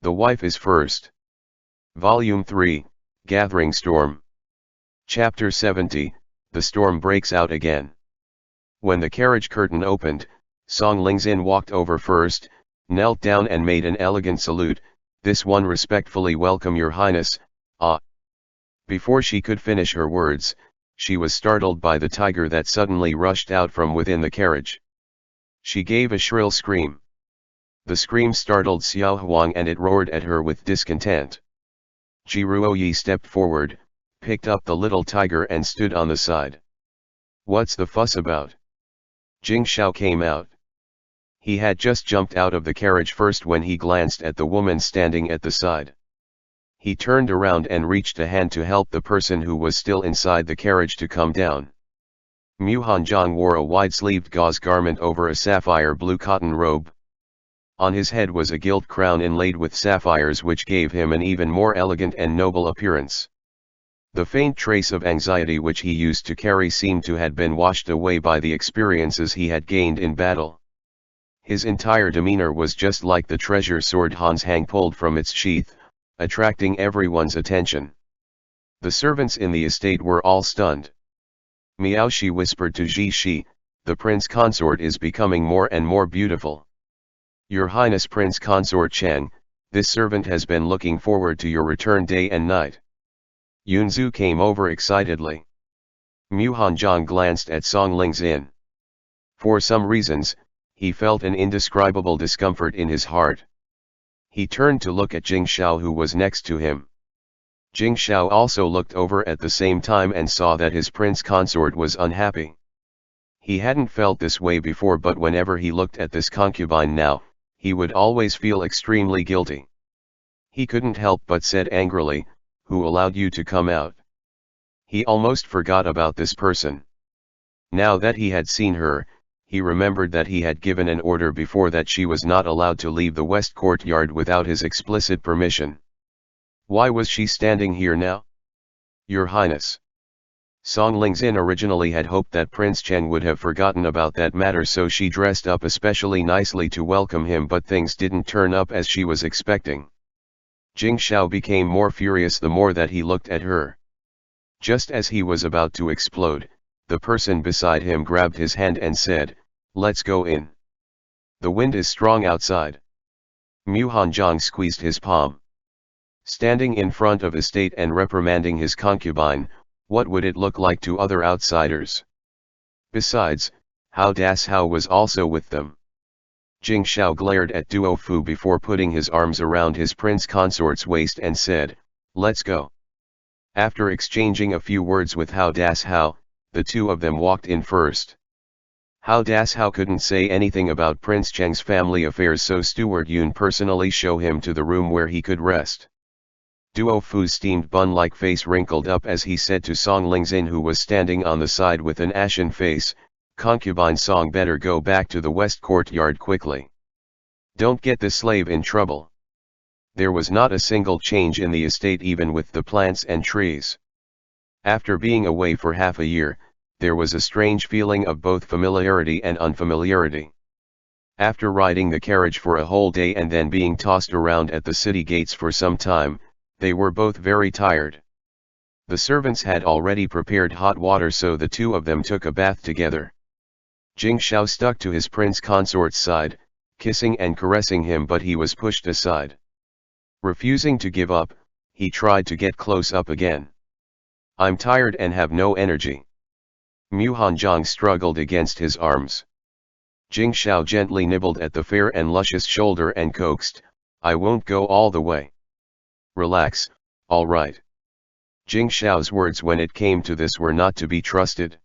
The Wife is First. Volume 3, Gathering Storm. Chapter 70, The Storm Breaks Out Again. When the carriage curtain opened, Song Lingzin walked over first, knelt down and made an elegant salute. "This one respectfully welcome your highness, ah." Before she could finish her words, she was startled by the tiger that suddenly rushed out from within the carriage. She gave a shrill scream. The scream startled Xiao Huang and it roared at her with discontent. Ji Ruoyi stepped forward, picked up the little tiger and stood on the side. "What's the fuss about?" Jing Xiao came out. He had just jumped out of the carriage first when he glanced at the woman standing at the side. He turned around and reached a hand to help the person who was still inside the carriage to come down. Mu Hanjiang wore a wide-sleeved gauze garment over a sapphire blue cotton robe. On his head was a gilt crown inlaid with sapphires which gave him an even more elegant and noble appearance. The faint trace of anxiety which he used to carry seemed to have been washed away by the experiences he had gained in battle. His entire demeanor was just like the treasure sword Hans Hang pulled from its sheath, attracting everyone's attention. The servants in the estate were all stunned. "Miao," she whispered to Ji Shi, "the prince consort is becoming more and more beautiful. Your Highness Prince Consort Chang, this servant has been looking forward to your return day and night." Yunzu came over excitedly. Mu Hanjiang glanced at Song Lingzin. For some reasons, he felt an indescribable discomfort in his heart. He turned to look at Jing Xiao who was next to him. Jing Xiao also looked over at the same time and saw that his prince consort was unhappy. He hadn't felt this way before, but whenever he looked at this concubine now, he would always feel extremely guilty. He couldn't help but said angrily, "Who allowed you to come out?" He almost forgot about this person. Now that he had seen her, he remembered that he had given an order before that she was not allowed to leave the west courtyard without his explicit permission. Why was she standing here now? "Your Highness." Song Lingzin originally had hoped that Prince Cheng would have forgotten about that matter, so she dressed up especially nicely to welcome him, but things didn't turn up as she was expecting. Jing Xiao became more furious the more that he looked at her. Just as he was about to explode, the person beside him grabbed his hand and said, "Let's go in. The wind is strong outside." Mu Hanjiang squeezed his palm. Standing in front of estate and reprimanding his concubine, what would it look like to other outsiders? Besides, Hao Das Hao was also with them. Jing Xiao glared at Duo Fu before putting his arms around his prince consort's waist and said, "Let's go." After exchanging a few words with Hao Das Hao, the two of them walked in first. Hao Das Hao couldn't say anything about Prince Cheng's family affairs, so Steward Yun personally showed him to the room where he could rest. Duo Fu's steamed bun-like face wrinkled up as he said to Song Lingzin, who was standing on the side with an ashen face, "Concubine Song better go back to the west courtyard quickly. Don't get the slave in trouble." There was not a single change in the estate, even with the plants and trees. After being away for half a year, there was a strange feeling of both familiarity and unfamiliarity. After riding the carriage for a whole day and then being tossed around at the city gates for some time, they were both very tired. The servants had already prepared hot water, so the two of them took a bath together. Jing Xiao stuck to his prince consort's side, kissing and caressing him, but he was pushed aside. Refusing to give up, he tried to get close up again. "I'm tired and have no energy." Mu Hanjiang struggled against his arms. Jing Xiao gently nibbled at the fair and luscious shoulder and coaxed, "I won't go all the way. Relax, all right." Jing Xiao's words when it came to this were not to be trusted.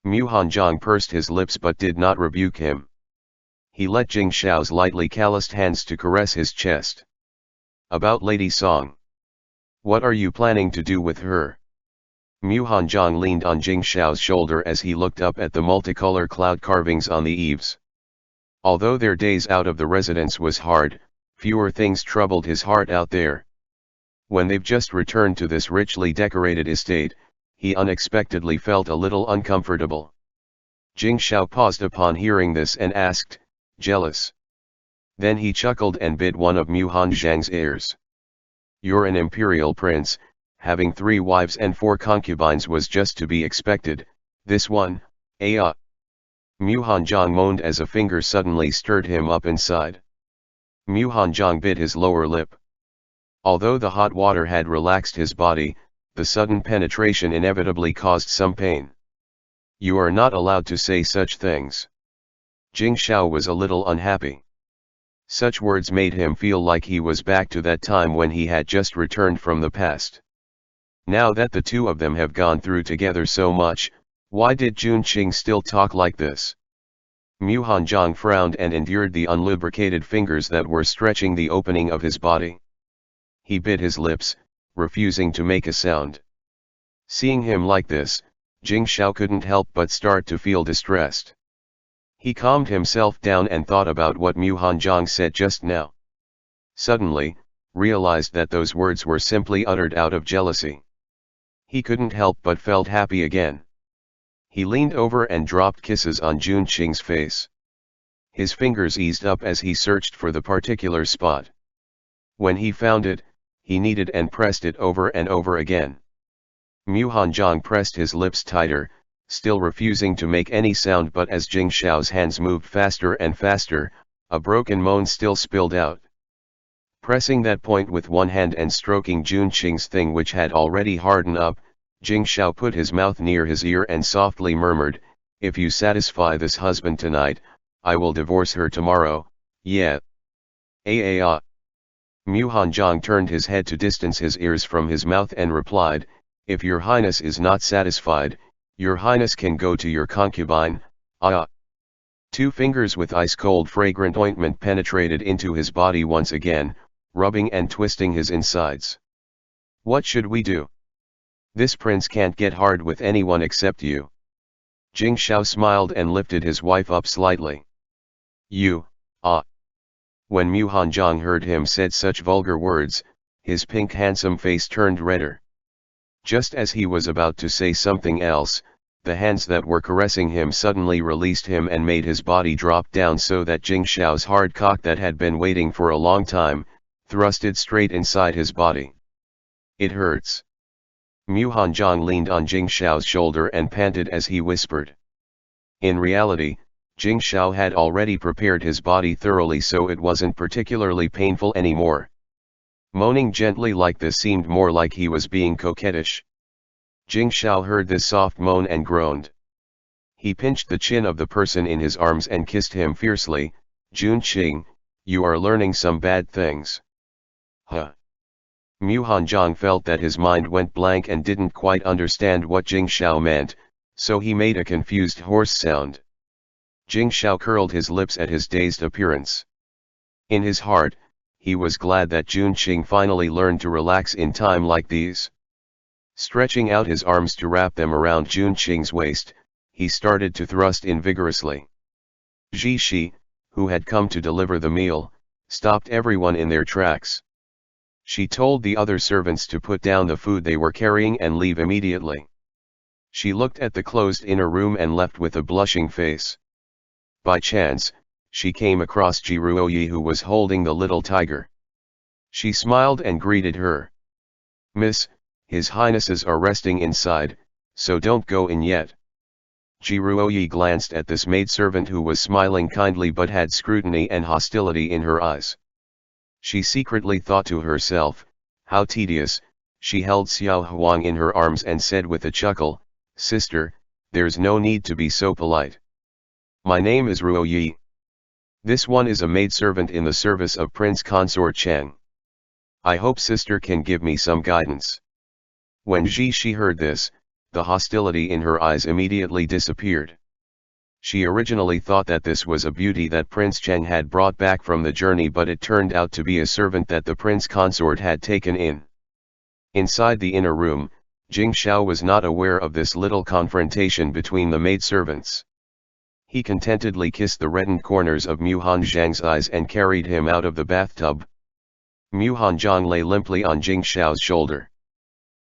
Mu Hanjiang pursed his lips but did not rebuke him. He let Jing Xiao's lightly calloused hands to caress his chest. "About Lady Song. What are you planning to do with her?" Mu Hanjiang leaned on Jing Xiao's shoulder as he looked up at the multicolor cloud carvings on the eaves. Although their days out of the residence was hard, fewer things troubled his heart out there. When they've just returned to this richly decorated estate, he unexpectedly felt a little uncomfortable. Jing Xiao paused upon hearing this and asked, "Jealous?" Then he chuckled and bit one of Mu Hanzhang's ears. "You're an imperial prince, having 3 wives and 4 concubines was just to be expected, this one, Mu Hanzhang moaned as a finger suddenly stirred him up inside. Mu Hanzhang bit his lower lip. Although the hot water had relaxed his body, the sudden penetration inevitably caused some pain. "You are not allowed to say such things." Jing Xiao was a little unhappy. Such words made him feel like he was back to that time when he had just returned from the past. Now that the two of them have gone through together so much, why did Jun Qing still talk like this? Mu Hanzhang frowned and endured the unlubricated fingers that were stretching the opening of his body. He bit his lips, refusing to make a sound. Seeing him like this, Jing Xiao couldn't help but start to feel distressed. He calmed himself down and thought about what Mu Hanzhang said just now. Suddenly, realized that those words were simply uttered out of jealousy. He couldn't help but felt happy again. He leaned over and dropped kisses on Jun Qing's face. His fingers eased up as he searched for the particular spot. When he found it, he kneaded and pressed it over and over again. Mu Hanzhang pressed his lips tighter, still refusing to make any sound, but as Jing Xiao's hands moved faster and faster, a broken moan still spilled out. Pressing that point with one hand and stroking Jun Qing's thing which had already hardened up, Jing Xiao put his mouth near his ear and softly murmured, "If you satisfy this husband tonight, I will divorce her tomorrow, yeah." Mu Hanzhang turned his head to distance his ears from his mouth and replied, "If your highness is not satisfied, your highness can go to your concubine, Two fingers with ice-cold fragrant ointment penetrated into his body once again, rubbing and twisting his insides. "What should we do? This prince can't get hard with anyone except you." Jing Xiao smiled and lifted his wife up slightly. "You, When Mu Hanzhang heard him said such vulgar words, his pink handsome face turned redder. Just as he was about to say something else, the hands that were caressing him suddenly released him and made his body drop down so that Jing Xiao's hard cock that had been waiting for a long time, thrusted straight inside his body. "It hurts." Mu Hanzhang leaned on Jing Xiao's shoulder and panted as he whispered. In reality, Jing Xiao had already prepared his body thoroughly, so it wasn't particularly painful anymore. Moaning gently like this seemed more like he was being coquettish. Jing Xiao heard this soft moan and groaned. He pinched the chin of the person in his arms and kissed him fiercely. "Jun Qing, you are learning some bad things." Mu Hanzhang felt that his mind went blank and didn't quite understand what Jing Xiao meant, so he made a confused hoarse sound. Jing Xiao curled his lips at his dazed appearance. In his heart, he was glad that Jun Qing finally learned to relax in time like these. Stretching out his arms to wrap them around Jun Qing's waist, he started to thrust in vigorously. Ji Shi, who had come to deliver the meal, stopped everyone in their tracks. She told the other servants to put down the food they were carrying and leave immediately. She looked at the closed inner room and left with a blushing face. By chance, she came across Ji Ruoyi, who was holding the little tiger. She smiled and greeted her. "Miss, His Highnesses are resting inside, so don't go in yet." Ji Ruoyi glanced at this maidservant who was smiling kindly but had scrutiny and hostility in her eyes. She secretly thought to herself, how tedious. She held Xiao Huang in her arms and said with a chuckle, "Sister, there's no need to be so polite. My name is Ruoyi. This one is a maidservant in the service of Prince Consort Chang. I hope sister can give me some guidance." When Ji Shi heard this, the hostility in her eyes immediately disappeared. She originally thought that this was a beauty that Prince Chang had brought back from the journey, but it turned out to be a servant that the prince consort had taken in. Inside the inner room, Jing Xiao was not aware of this little confrontation between the maidservants. He contentedly kissed the reddened corners of Mu Hanzhang's eyes and carried him out of the bathtub. Mu Hanzhang lay limply on Jing Xiao's shoulder.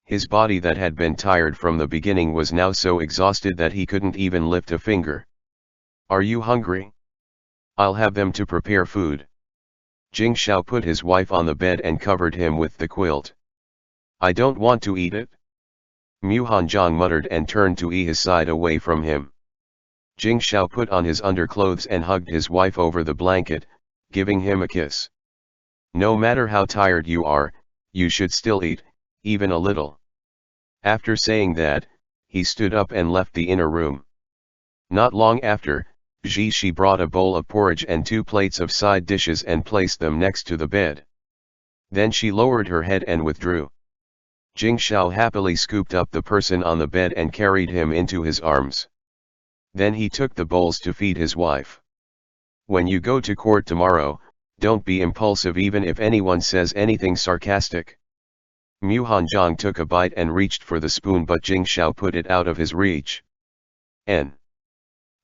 His body that had been tired from the beginning was now so exhausted that he couldn't even lift a finger. "Are you hungry? I'll have them to prepare food." Jing Shao put his wife on the bed and covered him with the quilt. "I don't want to eat it." Mu Hanjiang muttered and turned to his side away from him. Jing Shao put on his underclothes and hugged his wife over the blanket, giving him a kiss. "No matter how tired you are, you should still eat, even a little." After saying that, he stood up and left the inner room. Not long after, Shi brought a bowl of porridge and 2 plates of side dishes and placed them next to the bed. Then she lowered her head and withdrew. Jing Shao happily scooped up the person on the bed and carried him into his arms. Then he took the bowls to feed his wife. "When you go to court tomorrow, don't be impulsive even if anyone says anything sarcastic." Mu Hanjiang took a bite and reached for the spoon, but Jing Shao put it out of his reach.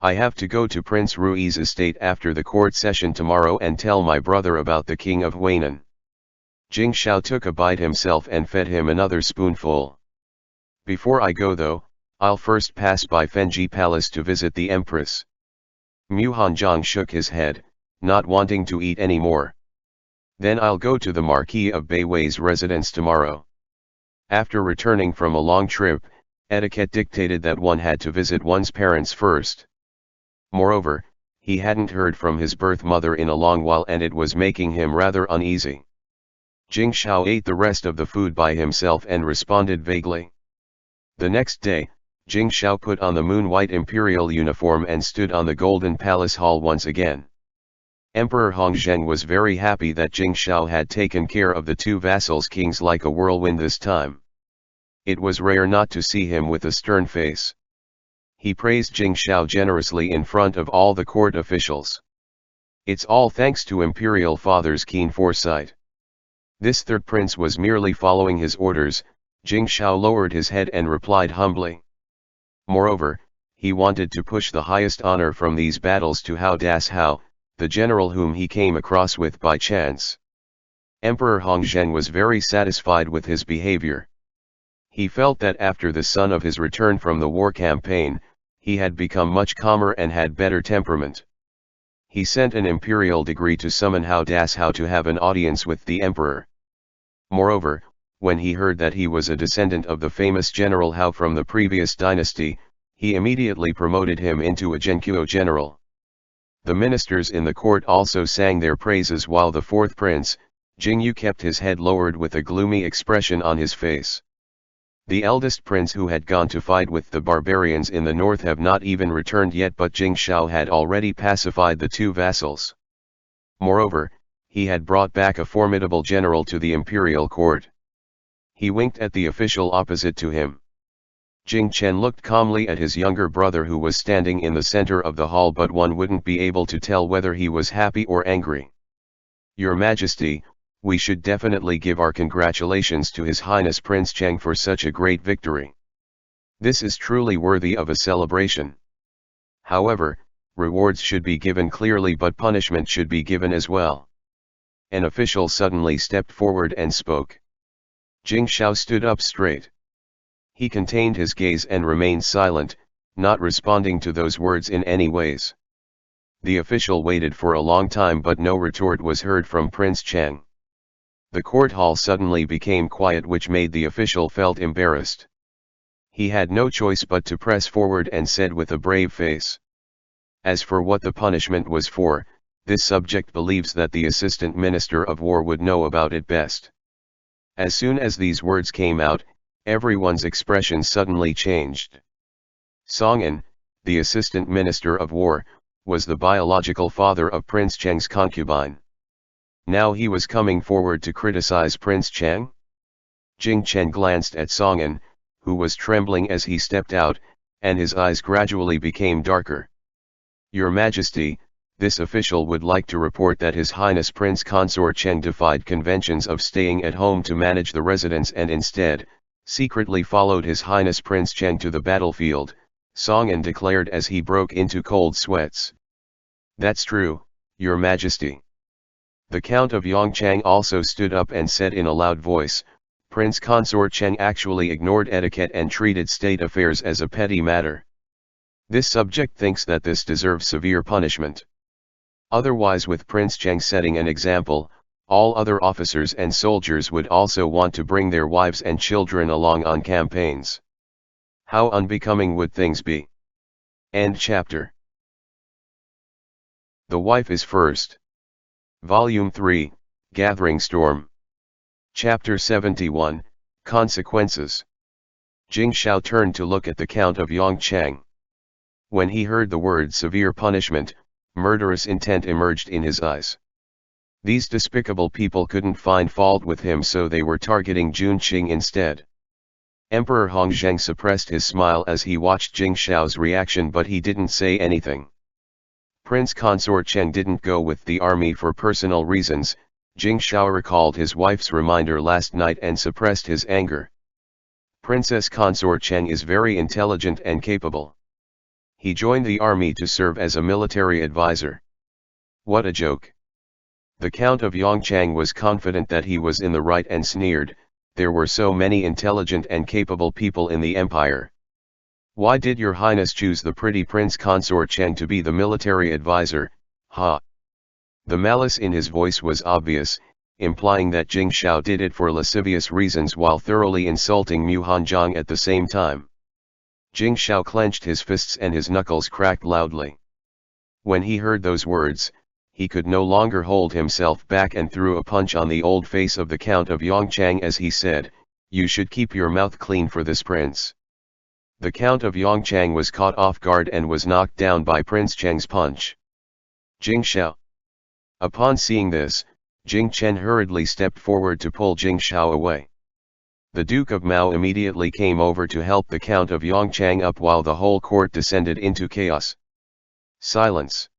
"I have to go to Prince Rui's estate after the court session tomorrow and tell my brother about the king of Huainan." Jing Shao took a bite himself and fed him another spoonful. "Before I go though, I'll first pass by Fenji Palace to visit the Empress." Mu Hanjiang shook his head, not wanting to eat any more. "Then I'll go to the Marquis of Beiwei's residence tomorrow." After returning from a long trip, etiquette dictated that one had to visit one's parents first. Moreover, he hadn't heard from his birth mother in a long while and it was making him rather uneasy. Jing Shao ate the rest of the food by himself and responded vaguely. The next day, Jing Shao put on the moon-white imperial uniform and stood on the Golden Palace Hall once again. Emperor Hongzheng was very happy that Jing Shao had taken care of the 2 vassals' kings like a whirlwind this time. It was rare not to see him with a stern face. He praised Jing Shao generously in front of all the court officials. "It's all thanks to Imperial Father's keen foresight." This third prince was merely following his orders. Jing Shao lowered his head and replied humbly. Moreover, he wanted to push the highest honor from these battles to Hao Das Hao, the general whom he came across with by chance. Emperor Hongzheng was very satisfied with his behavior. He felt that after the son of his return from the war campaign, he had become much calmer and had better temperament. He sent an imperial decree to summon Hao Das Hao to have an audience with the emperor. Moreover, when he heard that he was a descendant of the famous General Hao from the previous dynasty, he immediately promoted him into a Zhenqiu general. The ministers in the court also sang their praises while the 4th prince, Jingyu, kept his head lowered with a gloomy expression on his face. The eldest prince, who had gone to fight with the barbarians in the north, have not even returned yet, but Jing Shao had already pacified the 2 vassals. Moreover, he had brought back a formidable general to the imperial court. He winked at the official opposite to him. Jing Chen looked calmly at his younger brother, who was standing in the center of the hall, but one wouldn't be able to tell whether he was happy or angry. "Your Majesty, we should definitely give our congratulations to His Highness Prince Cheng for such a great victory. This is truly worthy of a celebration. However, rewards should be given clearly, but punishment should be given as well." An official suddenly stepped forward and spoke. Jing Shao stood up straight. He contained his gaze and remained silent, not responding to those words in any ways. The official waited for a long time, but no retort was heard from Prince Cheng. The court hall suddenly became quiet, which made the official felt embarrassed. He had no choice but to press forward and said with a brave face, "As for what the punishment was for, this subject believes that the Assistant Minister of War would know about it best." As soon as these words came out, everyone's expression suddenly changed. Song-in, the Assistant Minister of War, was the biological father of Prince Cheng's concubine. Now he was coming forward to criticize Prince Cheng? Jing Chen glanced at Song-in, who was trembling as he stepped out, and his eyes gradually became darker. "Your Majesty, this official would like to report that His Highness Prince Consort Cheng defied conventions of staying at home to manage the residence and instead, secretly followed His Highness Prince Cheng to the battlefield," Song-in declared as he broke into cold sweats. "That's true, Your Majesty." The Count of Yongchang also stood up and said in a loud voice, "Prince Consort Cheng actually ignored etiquette and treated state affairs as a petty matter. This subject thinks that this deserves severe punishment. Otherwise, with Prince Cheng setting an example, all other officers and soldiers would also want to bring their wives and children along on campaigns. How unbecoming would things be? End chapter. The Wife is First. Volume 3, Gathering Storm. Chapter 71, Consequences. Jing Shao turned to look at the Count of Yongchang. When he heard the word severe punishment, murderous intent emerged in his eyes. These despicable people couldn't find fault with him, so they were targeting Jun Qing instead. Emperor Hongzheng suppressed his smile as he watched Jing Shao's reaction, but he didn't say anything. Prince Consort Cheng didn't go with the army for personal reasons. Jing Shao recalled his wife's reminder last night and suppressed his anger. Princess Consort Cheng is very intelligent and capable. He joined the army to serve as a military advisor. What a joke. The Count of Yongchang was confident that he was in the right and sneered, there were so many intelligent and capable people in the empire. Why did your highness choose the pretty Prince Consort Cheng to be the military advisor, ha? The malice in his voice was obvious, implying that Jing Shao did it for lascivious reasons while thoroughly insulting Mu Hanzhong at the same time. Jing Shao clenched his fists and his knuckles cracked loudly. When he heard those words, he could no longer hold himself back and threw a punch on the old face of the Count of Yongchang as he said, "You should keep your mouth clean for this prince." The Count of Yongchang was caught off guard and was knocked down by Prince Cheng's punch. Jing Shao. Upon seeing this, Jing Chen hurriedly stepped forward to pull Jing Shao away. The Duke of Mao immediately came over to help the Count of Yongchang up while the whole court descended into chaos. Silence.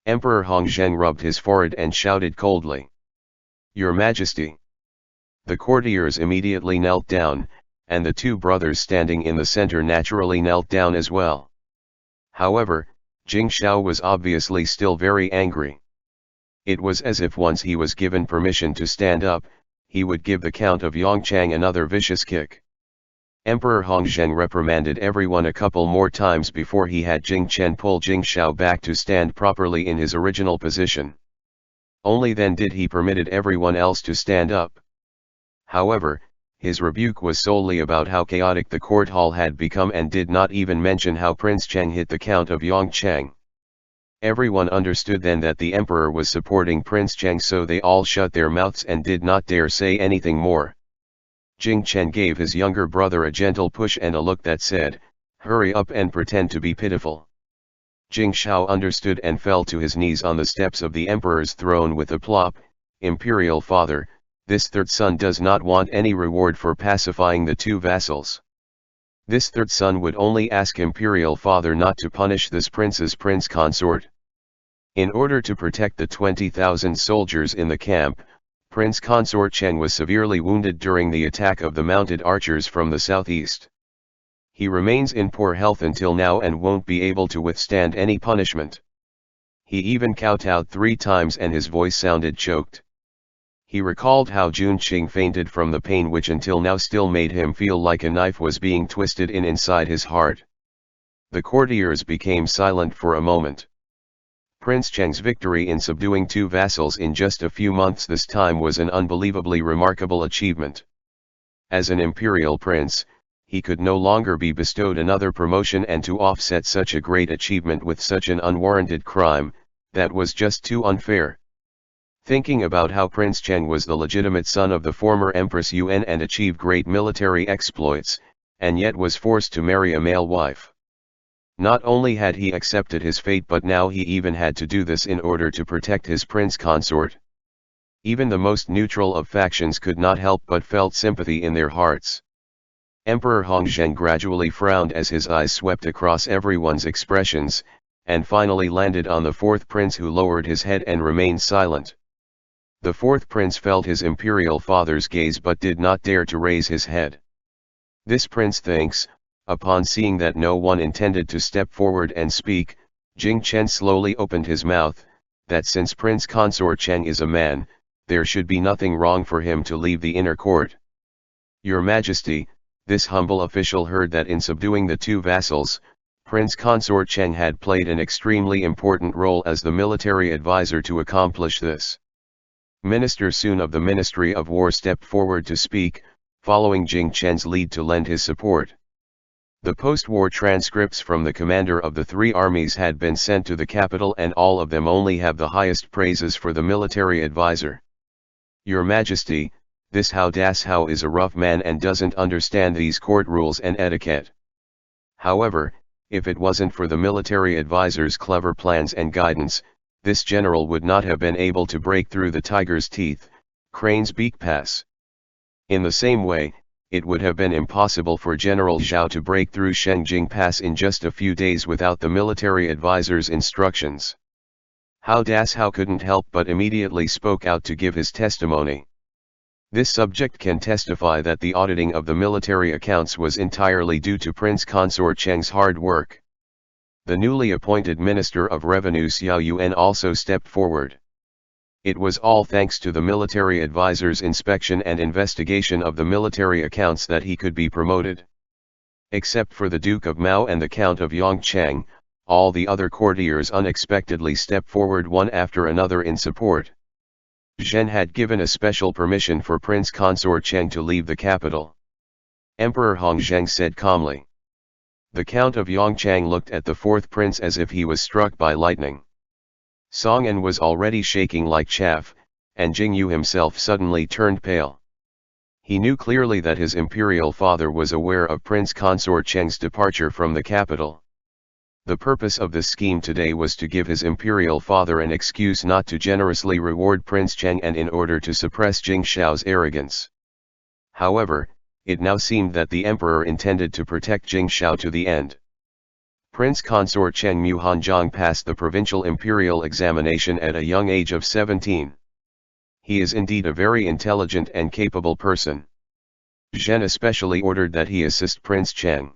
Emperor Hongzheng rubbed his forehead and shouted coldly, "Your Majesty." The courtiers immediately knelt down, and the two brothers standing in the center naturally knelt down as well. However, Jing Shao was obviously still very angry. It was as if once he was given permission to stand up, he would give the Count of Yongchang another vicious kick. Emperor Hongzheng reprimanded everyone a couple more times before he had Jing Chen pull Jing Shao back to stand properly in his original position. Only then did he permit everyone else to stand up. However, his rebuke was solely about how chaotic the court hall had become and did not even mention how Prince Cheng hit the Count of Yongchang. Everyone understood then that the emperor was supporting Prince Cheng, so they all shut their mouths and did not dare say anything more. Jing Chen gave his younger brother a gentle push and a look that said, "Hurry up and pretend to be pitiful." Jing Shao understood and fell to his knees on the steps of the emperor's throne with a plop. "Imperial father, this third son does not want any reward for pacifying the two vassals. This third son would only ask Imperial father not to punish this prince's prince consort." In order to protect the 20,000 soldiers in the camp, Prince Consort Cheng was severely wounded during the attack of the mounted archers from the southeast. He remains in poor health until now and won't be able to withstand any punishment. He even kowtowed 3 times and his voice sounded choked. He recalled how Jun Qing fainted from the pain which until now still made him feel like a knife was being twisted inside his heart. The courtiers became silent for a moment. Prince Cheng's victory in subduing 2 vassals in just a few months this time was an unbelievably remarkable achievement. As an imperial prince, he could no longer be bestowed another promotion, and to offset such a great achievement with such an unwarranted crime, that was just too unfair. Thinking about how Prince Cheng was the legitimate son of the former Empress Yuan and achieved great military exploits, and yet was forced to marry a male wife. Not only had he accepted his fate, but now he even had to do this in order to protect his prince consort. Even the most neutral of factions could not help but felt sympathy in their hearts. Emperor Hongzheng gradually frowned as his eyes swept across everyone's expressions, and finally landed on the 4th prince, who lowered his head and remained silent. The 4th prince felt his imperial father's gaze but did not dare to raise his head. This prince thinks. Upon seeing that no one intended to step forward and speak, Jing Chen slowly opened his mouth, that since Prince Consort Cheng is a man, there should be nothing wrong for him to leave the inner court. "Your Majesty," this humble official heard that in subduing the 2 vassals, Prince Consort Cheng had played an extremely important role as the military advisor to accomplish this. Minister Sun of the Ministry of War stepped forward to speak, following Jing Chen's lead to lend his support. The post-war transcripts from the commander of the three armies had been sent to the capital, and all of them only have the highest praises for the military advisor. Your Majesty, this Hao Das Hao is a rough man and doesn't understand these court rules and etiquette. However, if it wasn't for the military advisor's clever plans and guidance, this general would not have been able to break through the tiger's teeth, Crane's Beak Pass. In the same way, it would have been impossible for General Zhao to break through Shengjing Pass in just a few days without the military advisor's instructions. Hao Das Hao couldn't help but immediately spoke out to give his testimony. This subject can testify that the auditing of the military accounts was entirely due to Prince Consort Cheng's hard work. The newly appointed Minister of Revenue Xiao Yuan also stepped forward. It was all thanks to the military advisor's inspection and investigation of the military accounts that he could be promoted. Except for the Duke of Mao and the Count of Yongchang, all the other courtiers unexpectedly stepped forward one after another in support. Zhen had given a special permission for Prince Consort Cheng to leave the capital. Emperor Hongzheng said calmly. The Count of Yongchang looked at the fourth prince as if he was struck by lightning. Song An was already shaking like chaff, and Jing Yu himself suddenly turned pale. He knew clearly that his imperial father was aware of Prince Consort Cheng's departure from the capital. The purpose of this scheme today was to give his imperial father an excuse not to generously reward Prince Cheng and in order to suppress Jing Shao's arrogance. However, it now seemed that the emperor intended to protect Jing Shao to the end. Prince Consort Cheng Muhanzhong passed the provincial imperial examination at a young age of 17. He is indeed a very intelligent and capable person. Zhen especially ordered that he assist Prince Cheng.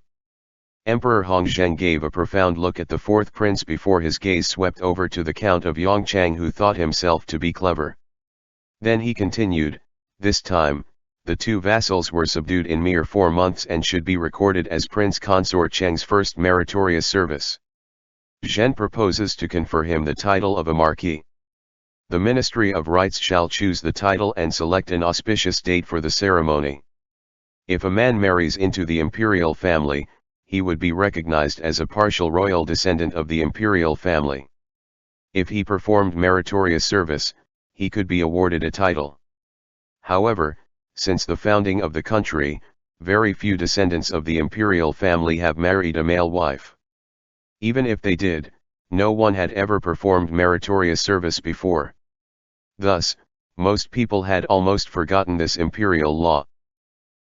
Emperor Hongzheng gave a profound look at the fourth prince before his gaze swept over to the Count of Yongchang, who thought himself to be clever. Then he continued, this time, the two vassals were subdued in mere 4 months and should be recorded as Prince Consort Cheng's first meritorious service. Zhen proposes to confer him the title of a marquis. The Ministry of Rites shall choose the title and select an auspicious date for the ceremony. If a man marries into the imperial family, he would be recognized as a partial royal descendant of the imperial family. If he performed meritorious service, he could be awarded a title. However, since the founding of the country, very few descendants of the imperial family have married a male wife. Even if they did, no one had ever performed meritorious service before. Thus, most people had almost forgotten this imperial law.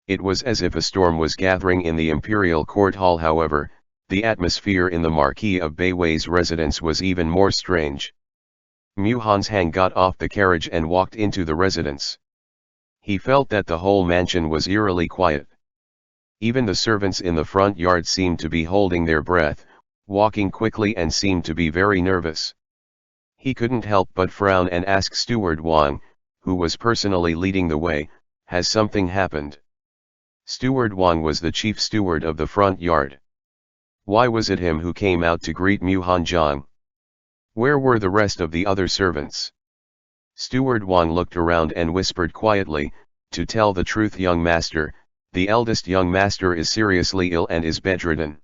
It was as if a storm was gathering in the imperial court hall. However, the atmosphere in the Marquis of Beiwei's residence was even more strange. Mu Hanzhang got off the carriage and walked into the residence. He felt that the whole mansion was eerily quiet. Even the servants in the front yard seemed to be holding their breath, walking quickly, and seemed to be very nervous. He couldn't help but frown and ask Steward Wang, who was personally leading the way, has something happened? Steward Wang was the chief steward of the front yard. Why was it him who came out to greet Mu Hanzhang? Where were the rest of the other servants? Steward Wang looked around and whispered quietly, to tell the truth, young master, the eldest young master is seriously ill and is bedridden.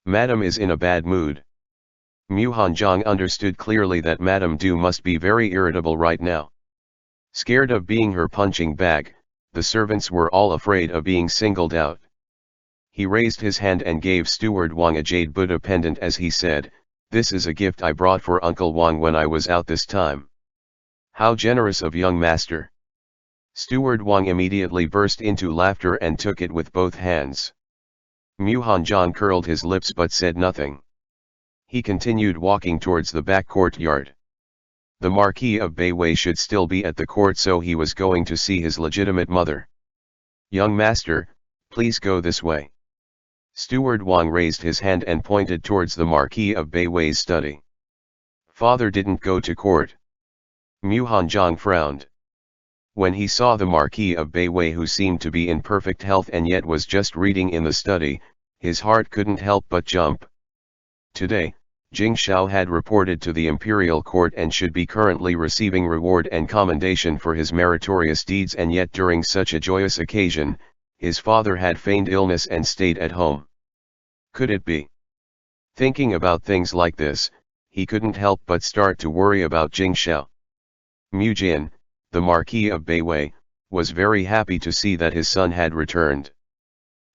Madam is in a bad mood. Mu Hanzhang understood clearly that Madame Du must be very irritable right now. Scared of being her punching bag, the servants were all afraid of being singled out. He raised his hand and gave Steward Wang a jade Buddha pendant as he said, "This is a gift I brought for Uncle Wang when I was out this time." How generous of young master. Steward Wang immediately burst into laughter and took it with both hands. Mu Hanzhang curled his lips but said nothing. He continued walking towards the back courtyard. The Marquis of Beiwei should still be at the court, so he was going to see his legitimate mother. "Young master, please go this way." Steward Wang raised his hand and pointed towards the Marquis of Beiwei's study. "Father didn't go to court." Mu Hanzhang frowned. When he saw the Marquis of Beiwei, who seemed to be in perfect health and yet was just reading in the study, his heart couldn't help but jump. Today, Jing Xiao had reported to the imperial court and should be currently receiving reward and commendation for his meritorious deeds, and yet during such a joyous occasion, his father had feigned illness and stayed at home. Could it be? Thinking about things like this, he couldn't help but start to worry about Jing Xiao. Mu Jian, the Marquis of Beiwei, was very happy to see that his son had returned.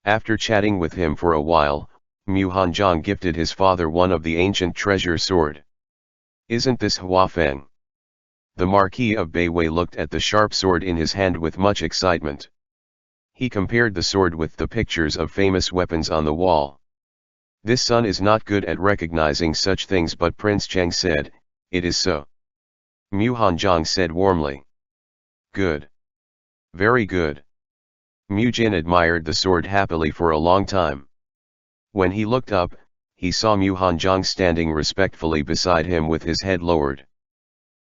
After chatting with him for a while, Mu Hanjiang gifted his father one of the ancient treasure sword. Isn't this Hua Feng? The Marquis of Beiwei looked at the sharp sword in his hand with much excitement. He compared the sword with the pictures of famous weapons on the wall. This son is not good at recognizing such things, but Prince Cheng said, "It is so." Mu Hanjiang said warmly. "Good. Very good." Mu Jin admired the sword happily for a long time. When he looked up, he saw Mu Hanjiang standing respectfully beside him with his head lowered.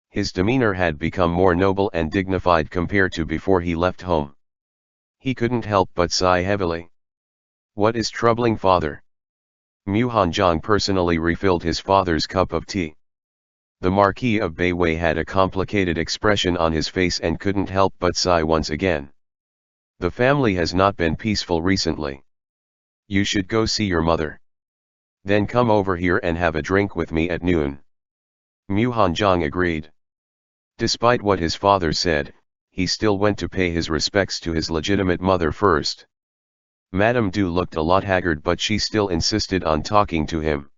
His demeanor had become more noble and dignified compared to before he left home. He couldn't help but sigh heavily. "What is troubling father?" Mu Hanjiang personally refilled his father's cup of tea. The Marquis of Beiwei had a complicated expression on his face and couldn't help but sigh once again. "The family has not been peaceful recently. You should go see your mother. Then come over here and have a drink with me at noon." Mu Hanjiang agreed. Despite what his father said, he still went to pay his respects to his legitimate mother first. Madame Du looked a lot haggard, but she still insisted on talking to him.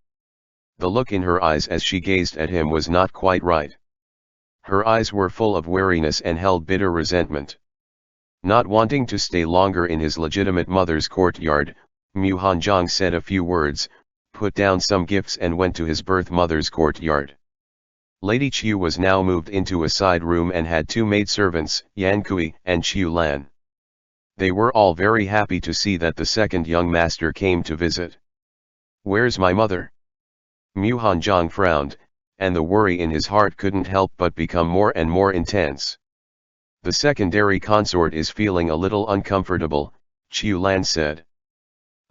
The look in her eyes as she gazed at him was not quite right. Her eyes were full of wariness and held bitter resentment. Not wanting to stay longer in his legitimate mother's courtyard, Mu Hanjiang said a few words, put down some gifts and went to his birth mother's courtyard. Lady Qiu was now moved into a side room and had two maidservants, Yan Kui and Qiu Lan. They were all very happy to see that the second young master came to visit. "Where's my mother?" Mu Hanjiang frowned, and the worry in his heart couldn't help but become more and more intense. "The secondary consort is feeling a little uncomfortable," Qiu Lan said.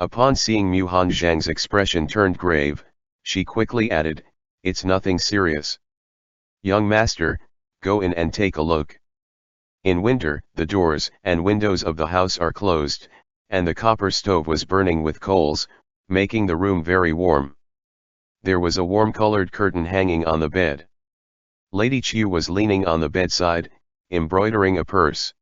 Upon seeing Mu Hanjiang's expression turned grave, she quickly added, "It's nothing serious. Young master, go in and take a look." In winter, the doors and windows of the house are closed, and the copper stove was burning with coals, making the room very warm. There was a warm-colored curtain hanging on the bed. Lady Qiu was leaning on the bedside, embroidering a purse.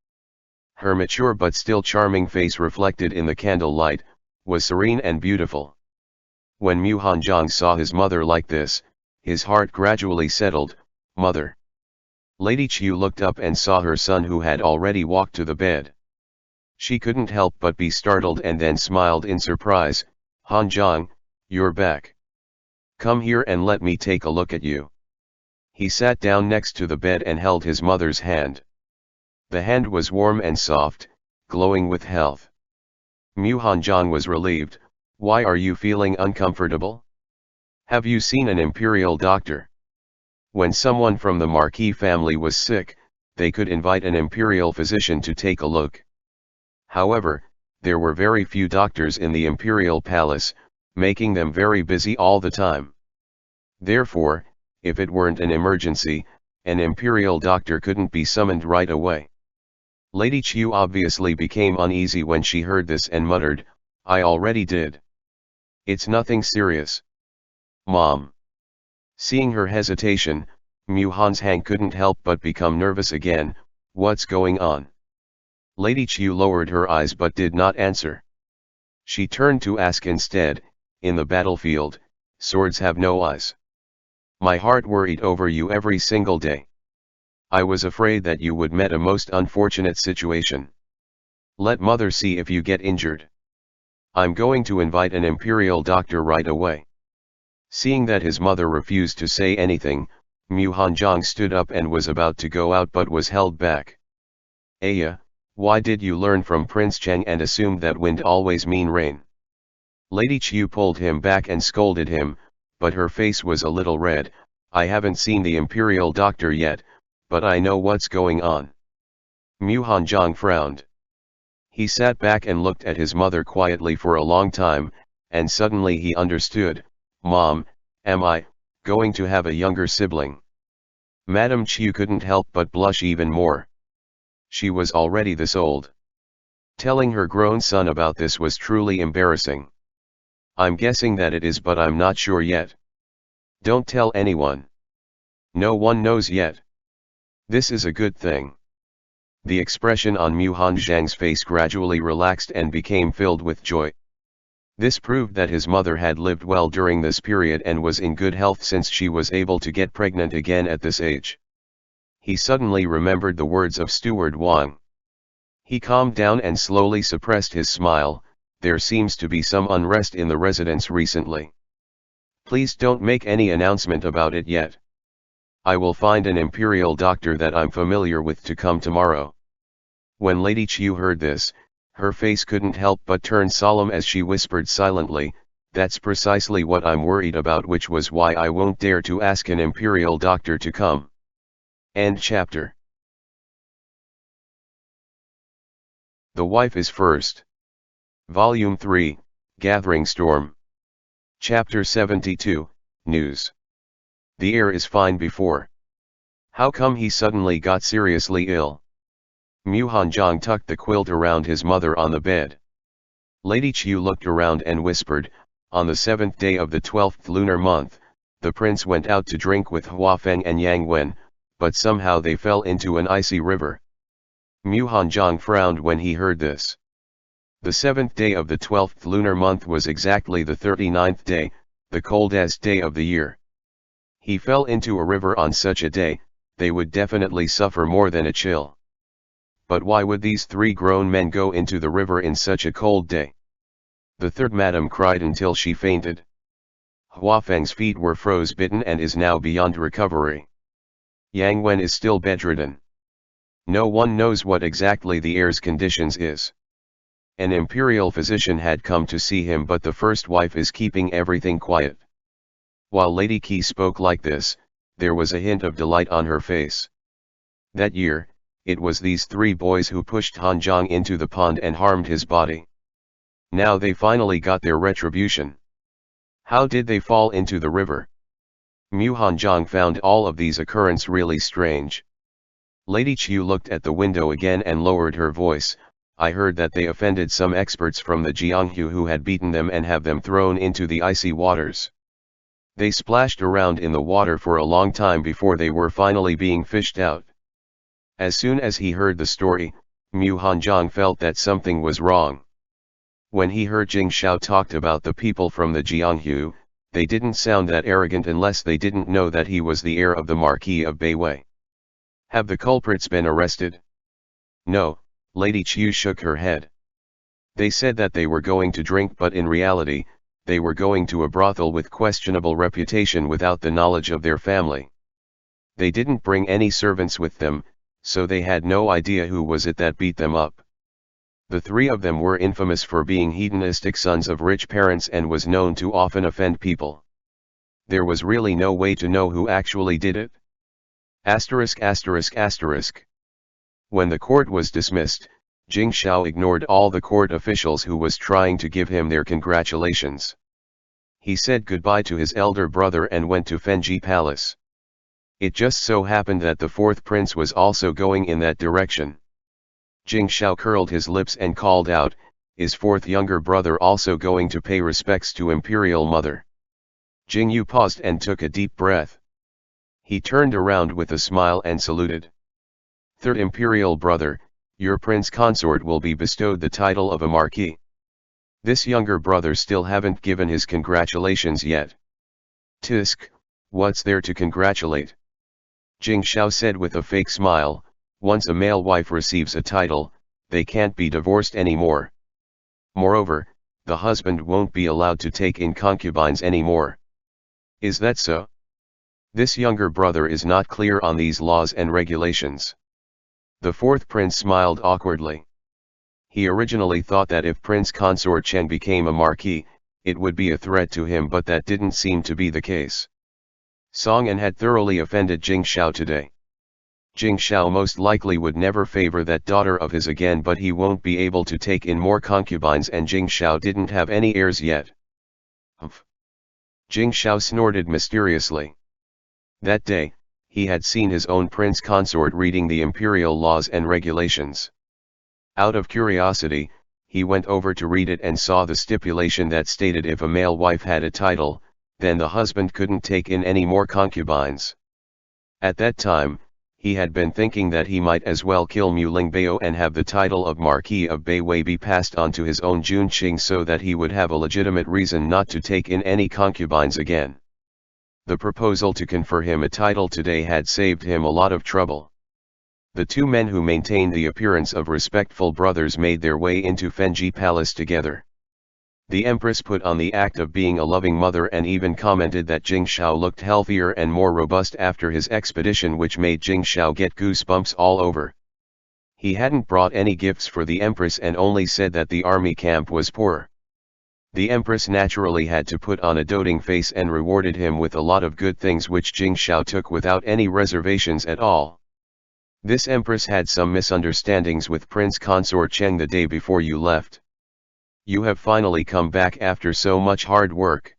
Her mature but still charming face, reflected in the candle light, was serene and beautiful. When Mu Hanjiang saw his mother like this, his heart gradually settled. "Mother." Lady Qiu looked up and saw her son, who had already walked to the bed. She couldn't help but be startled and then smiled in surprise. "Hanjiang, you're back. Come here and let me take a look at you." He sat down next to the bed and held his mother's hand. The hand was warm and soft, glowing with health. Mu Hanjiang was relieved. "Why are you feeling uncomfortable? Have you seen an imperial doctor?" When someone from the Marquis family was sick, they could invite an imperial physician to take a look. However, there were very few doctors in the imperial palace, making them very busy all the time. Therefore, if it weren't an emergency, an imperial doctor couldn't be summoned right away. Lady Qiu obviously became uneasy when she heard this and muttered, "I already did. It's nothing serious." "Mom." Seeing her hesitation, Mu Hanjiang couldn't help but become nervous again. "What's going on?" Lady Qiu lowered her eyes but did not answer. She turned to ask instead, "In the battlefield, swords have no eyes. My heart worried over you every single day. I was afraid that you would meet a most unfortunate situation. Let mother see if you get injured. I'm going to invite an imperial doctor right away." Seeing that his mother refused to say anything, Mu Hanjiang stood up and was about to go out but was held back. "Aya, why did you learn from Prince Cheng and assume that wind always mean rain?" Lady Qiu pulled him back and scolded him, but her face was a little red. "I haven't seen the imperial doctor yet, but I know what's going on." Mu Hanjiang frowned. He sat back and looked at his mother quietly for a long time, and suddenly he understood. "Mom, am I going to have a younger sibling. Madame Qiu couldn't help but blush even more. She was already this old. Telling her grown son about this was truly embarrassing. I'm guessing that it is, but I'm not sure yet. Don't tell anyone. No one knows yet. This is a good thing. The expression on Mu Hanzhang's face gradually relaxed and became filled with joy. This proved that his mother had lived well during this period and was in good health since she was able to get pregnant again at this age. He suddenly remembered the words of Steward Wang. He calmed down and slowly suppressed his smile. There seems to be some unrest in the residence recently. Please don't make any announcement about it yet. I will find an imperial doctor that I'm familiar with to come tomorrow. When Lady Qiu heard this, her face couldn't help but turn solemn as she whispered silently, "That's precisely what I'm worried about, which was why I won't dare to ask an imperial doctor to come." End chapter. The Wife is First. Volume 3, Gathering Storm. Chapter 72, News. The heir is fine before. How come he suddenly got seriously ill? Mu Hanzhang tucked the quilt around his mother on the bed. Lady Qiu looked around and whispered, "On the 7th day of the 12th lunar month, the prince went out to drink with Huafeng and Yang Wen, but somehow they fell into an icy river." Mu Hanzhang frowned when he heard this. The 7th day of the 12th lunar month was exactly the 39th day, the coldest day of the year. He fell into a river on such a day, they would definitely suffer more than a chill. But why would these three grown men go into the river in such a cold day? The third madam cried until she fainted. Huafeng's feet were frostbitten and is now beyond recovery. Yang Wen is still bedridden. No one knows what exactly the heir's conditions is. An imperial physician had come to see him, but the first wife is keeping everything quiet. While Lady Qi spoke like this, there was a hint of delight on her face. That year, it was these three boys who pushed Hanzhang into the pond and harmed his body. Now they finally got their retribution. How did they fall into the river? Mu Hanzhang found all of these occurrences really strange. Lady Qiu looked at the window again and lowered her voice. "I heard that they offended some experts from the Jianghu who had beaten them and have them thrown into the icy waters. They splashed around in the water for a long time before they were finally being fished out." As soon as he heard the story, Mu Hanzhang felt that something was wrong. When he heard Jing Xiao talked about the people from the Jianghu, they didn't sound that arrogant unless they didn't know that he was the heir of the Marquis of Beiwei. Have the culprits been arrested? No, Lady Qiu shook her head. They said that they were going to drink, but in reality, they were going to a brothel with questionable reputation without the knowledge of their family. They didn't bring any servants with them, so they had no idea who was it that beat them up. The three of them were infamous for being hedonistic sons of rich parents and was known to often offend people. There was really no way to know who actually did it. Asterisk asterisk asterisk. When the court was dismissed, Jing Xiao ignored all the court officials who was trying to give him their congratulations. He said goodbye to his elder brother and went to Fenji Palace. It just so happened that the fourth prince was also going in that direction. Jing Xiao curled his lips and called out, "Is fourth younger brother also going to pay respects to imperial mother?" Jing Yu paused and took a deep breath. He turned around with a smile and saluted. "Third imperial brother, your prince consort will be bestowed the title of a marquis. This younger brother still haven't given his congratulations yet." "Tisk, what's there to congratulate?" Jing Xiao said with a fake smile. "Once a male wife receives a title, they can't be divorced anymore. Moreover, the husband won't be allowed to take in concubines anymore." "Is that so?" This younger brother is not clear on these laws and regulations. The fourth prince smiled awkwardly. He originally thought that if Prince Consort Cheng became a marquis, it would be a threat to him, but that didn't seem to be the case. Song An had thoroughly offended Jing Xiao today. Jing Xiao most likely would never favor that daughter of his again, but he won't be able to take in more concubines, and Jing Xiao didn't have any heirs yet. Humph. Jing Xiao snorted mysteriously. That day, he had seen his own prince consort reading the imperial laws and regulations. Out of curiosity, he went over to read it and saw the stipulation that stated if a male wife had a title, then the husband couldn't take in any more concubines. At that time, he had been thinking that he might as well kill Mu Lingbao and have the title of Marquis of Beiwei be passed on to his own Jun Qing so that he would have a legitimate reason not to take in any concubines again. The proposal to confer him a title today had saved him a lot of trouble. The two men who maintained the appearance of respectful brothers made their way into Fenji Palace together. The Empress put on the act of being a loving mother and even commented that Jing Shao looked healthier and more robust after his expedition, which made Jing Shao get goosebumps all over. He hadn't brought any gifts for the Empress and only said that the army camp was poor. The Empress naturally had to put on a doting face and rewarded him with a lot of good things which Jing Shao took without any reservations at all. This Empress had some misunderstandings with Prince Consort Cheng the day before you left. You have finally come back after so much hard work.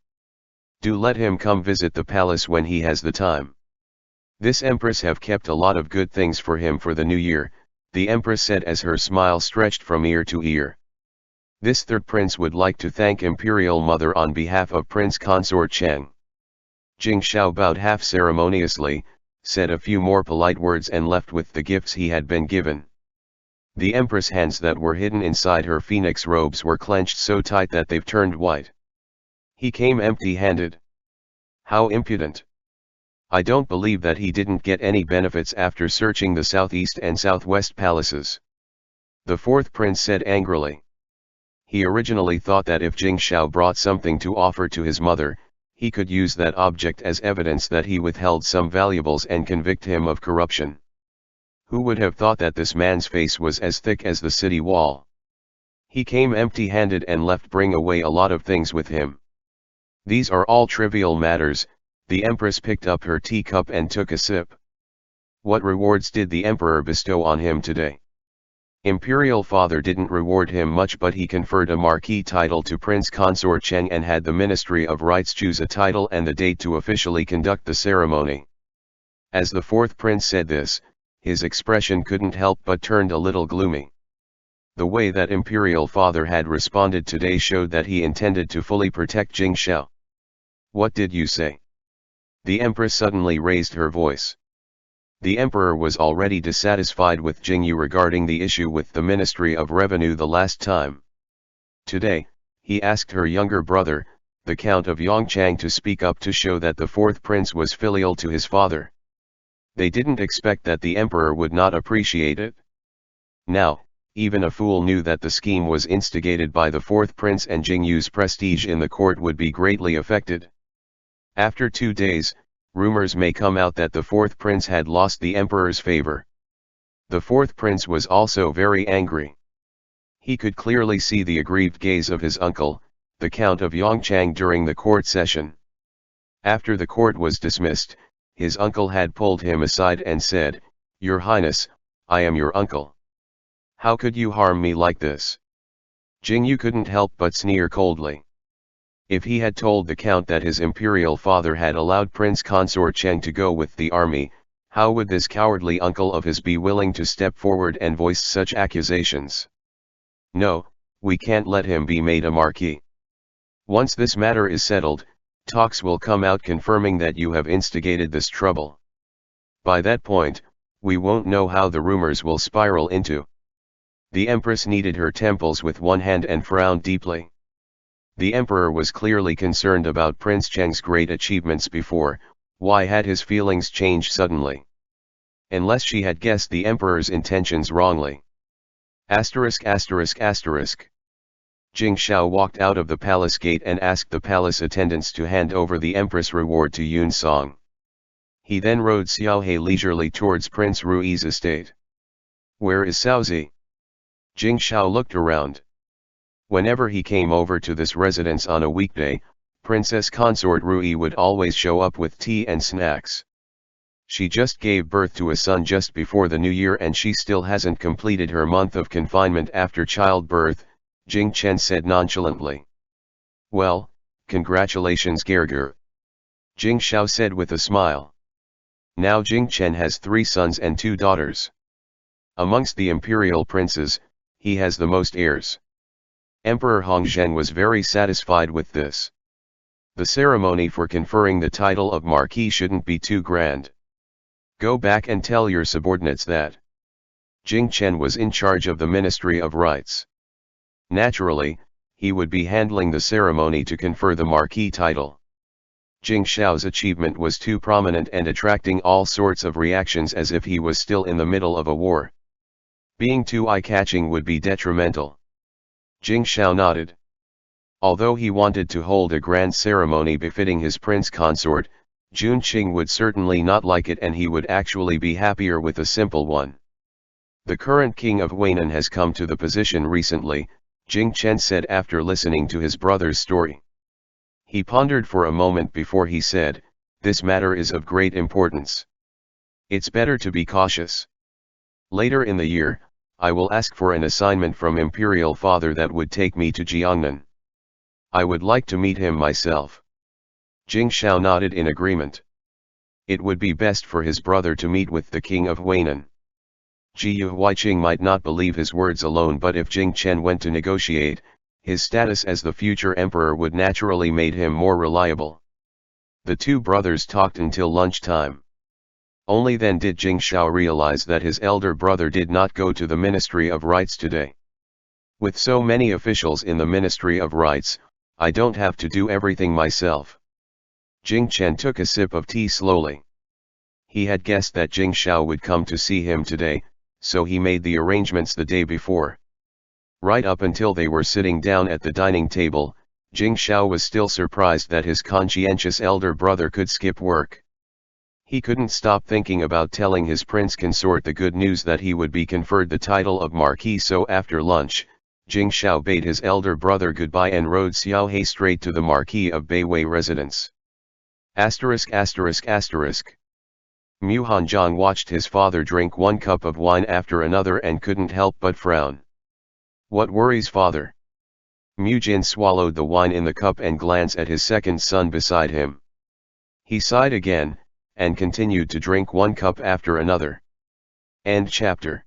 Do let him come visit the palace when he has the time. This Empress have kept a lot of good things for him for the new year, the Empress said as her smile stretched from ear to ear. This third prince would like to thank Imperial Mother on behalf of Prince Consort Cheng. Jing Shao bowed half ceremoniously, said a few more polite words and left with the gifts he had been given. The Empress' hands that were hidden inside her phoenix robes were clenched so tight that they've turned white. He came empty-handed. How impudent. I don't believe that he didn't get any benefits after searching the southeast and southwest palaces. The fourth prince said angrily. He originally thought that if Jing Shao brought something to offer to his mother, he could use that object as evidence that he withheld some valuables and convict him of corruption. Who would have thought that this man's face was as thick as the city wall? He came empty-handed and left bring away a lot of things with him. These are all trivial matters. The Empress picked up her teacup and took a sip. What rewards did the Emperor bestow on him today? Imperial Father didn't reward him much, but he conferred a marquis title to Prince Consort Cheng and had the Ministry of Rites choose a title and the date to officially conduct the ceremony. As the fourth prince said this, his expression couldn't help but turned a little gloomy. The way that Imperial Father had responded today showed that he intended to fully protect Jing Shao. What did you say? The Empress suddenly raised her voice. The Emperor was already dissatisfied with Jing Yu regarding the issue with the Ministry of Revenue the last time. Today, he asked her younger brother, the Count of Yongchang, to speak up to show that the fourth prince was filial to his father. They didn't expect that the Emperor would not appreciate it. Now, even a fool knew that the scheme was instigated by the fourth prince and Jing Yu's prestige in the court would be greatly affected. After 2 days, rumors may come out that the fourth prince had lost the Emperor's favor. The fourth prince was also very angry. He could clearly see the aggrieved gaze of his uncle, the Count of Yongchang, during the court session. After the court was dismissed, his uncle had pulled him aside and said, "Your Highness, I am your uncle. How could you harm me like this?" Jing Yu couldn't help but sneer coldly. If he had told the Count that his imperial father had allowed Prince Consort Cheng to go with the army, how would this cowardly uncle of his be willing to step forward and voice such accusations? No, we can't let him be made a marquis. Once this matter is settled, talks will come out confirming that you have instigated this trouble. By that point, we won't know how the rumors will spiral into. The Empress kneaded her temples with one hand and frowned deeply. The Emperor was clearly concerned about Prince Cheng's great achievements before. Why had his feelings changed suddenly? Unless she had guessed the Emperor's intentions wrongly. ******. Jing Shao walked out of the palace gate and asked the palace attendants to hand over the Empress reward to Yun Song. He then rode Xiao He leisurely towards Prince Rui's estate. Where is Xiaozi? Jing Shao looked around. Whenever he came over to this residence on a weekday, Princess Consort Rui would always show up with tea and snacks. She just gave birth to a son just before the new year and she still hasn't completed her month of confinement after childbirth, Jing Chen said nonchalantly. Well, congratulations Gerger. Jing Shao said with a smile. Now Ye Qian has 3 sons and 2 daughters. Amongst the imperial princes, he has the most heirs. Emperor Hongzhen was very satisfied with this. The ceremony for conferring the title of Marquis shouldn't be too grand. Go back and tell your subordinates that Ye Qian was in charge of the Ministry of Rites. Naturally, he would be handling the ceremony to confer the Marquis title. Jing Shao's achievement was too prominent and attracting all sorts of reactions as if he was still in the middle of a war. Being too eye-catching would be detrimental. Jing Shao nodded. Although he wanted to hold a grand ceremony befitting his prince consort, Jun Qing would certainly not like it and he would actually be happier with a simple one. The current king of Weinan has come to the position recently, Ye Qian said after listening to his brother's story. He pondered for a moment before he said, "This matter is of great importance. It's better to be cautious. Later in the year, I will ask for an assignment from Imperial Father that would take me to Jiangnan. I would like to meet him myself." Jing Shao nodded in agreement. It would be best for his brother to meet with the king of Weinan. Ji Huaiqing might not believe his words alone, but if Ye Qian went to negotiate, his status as the future emperor would naturally make him more reliable. The 2 brothers talked until lunchtime. Only then did Jing Shao realize that his elder brother did not go to the Ministry of Rites today. With so many officials in the Ministry of Rites, I don't have to do everything myself. Jing Qian took a sip of tea slowly. He had guessed that Jing Shao would come to see him today, so he made the arrangements the day before. Right up until they were sitting down at the dining table, Jing Shao was still surprised that his conscientious elder brother could skip work. He couldn't stop thinking about telling his prince consort the good news that he would be conferred the title of Marquis, so after lunch, Jing Shao bade his elder brother goodbye and rode Xiao He straight to the Marquis of Beiwei residence. ******. Mu Hanzhong watched his father drink 1 cup of wine after another and couldn't help but frown. "What worries father?" Mu Jin swallowed the wine in the cup and glanced at his second son beside him. He sighed again, and continued to drink 1 cup after another. End chapter.